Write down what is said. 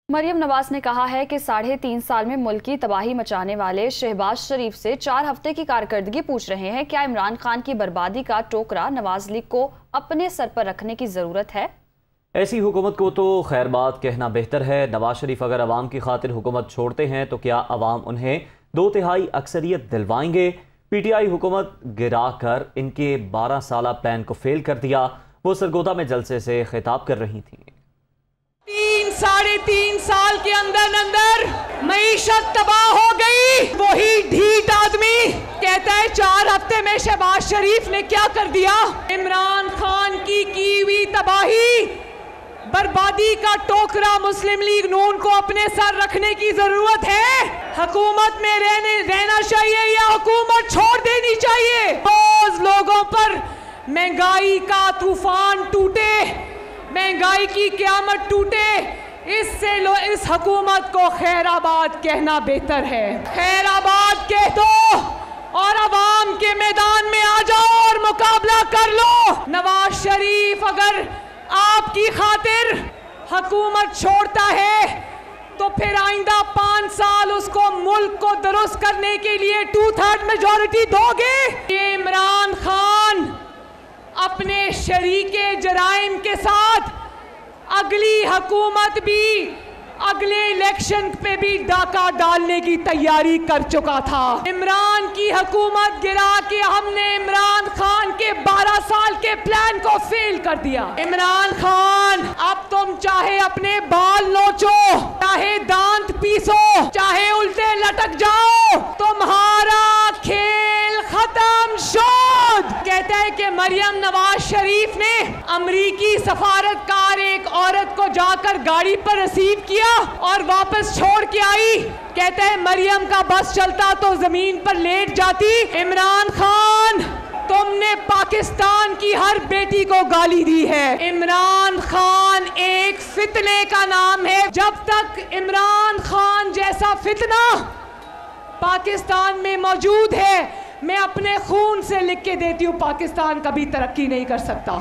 मरियम नवाज ने कहा है कि 3.5 साल में मुल्क की तबाही मचाने वाले शहबाज शरीफ से 4 हफ्ते की कारकर्दगी पूछ रहे हैं। क्या इमरान खान की बर्बादी का टोकरा नवाज लीग को अपने सर पर रखने की जरूरत है? ऐसी हुकूमत को तो खैर बात कहना बेहतर है। नवाज शरीफ अगर अवाम की खातिर हुकूमत छोड़ते हैं तो क्या अवाम उन्हें 2/3 अक्सरियत दिलवाएंगे? PTI हुकूमत गिरा कर इनके 12 साला प्लान को फेल कर दिया। वो सरगोदा में जलसे से खिताब कर रही थी। 3.5 साल के अंदर मईशत तबाह हो गई। वही ढीठ आदमी कहता है 4 हफ्ते में शहबाज शरीफ ने क्या कर दिया। इमरान खान की हुई तबाही बर्बादी का टोकरा मुस्लिम लीग नून को अपने सर रखने की जरूरत है। हुकूमत में रहना चाहिए या हुकूमत छोड़ देनी चाहिए। रोज लोगों पर महंगाई का तूफान टूटे, महंगाई की क़यामत टूटे, इससे इस हुकूमत को खैराबाद कहना बेहतर है। खैराबाद कह दो और अवाम के मैदान में आ जाओ और मुकाबला कर लो। नवाज शरीफ अगर आपकी खातिर हुकूमत छोड़ता है तो फिर आइंदा 5 साल उसको मुल्क को दुरुस्त करने के लिए 2/3 मेजॉरिटी दोगे। ये इमरान खान अपने शरीके जराइम के साथ अगली हुकूमत भी अगले इलेक्शन पे भी डाका डालने की तैयारी कर चुका था। इमरान की हुकूमत गिरा के हमने इमरान खान के 12 साल के प्लान को फेल कर दिया। इमरान खान अब तुम चाहे अपने बाल नोचो, चाहे दांत पीसो, चाहे उल्टे लटक जाओ, तुम्हारा खेल खत्म। शोध कहता है कि मरियम नवाज शरीफ ने अमरीकी सफारतकार एक औरत को जाकर गाड़ी पर रिसीव किया और वापस छोड़ के आई। कहते हैं मरियम का बस चलता तो जमीन पर लेट जाती। इमरान खान तुमने पाकिस्तान की हर बेटी को गाली दी है। इमरान खान एक फितने का नाम है। जब तक इमरान खान जैसा फितना पाकिस्तान में मौजूद है, मैं अपने खून से लिख के देती हूँ, पाकिस्तान कभी तरक्की नहीं कर सकता।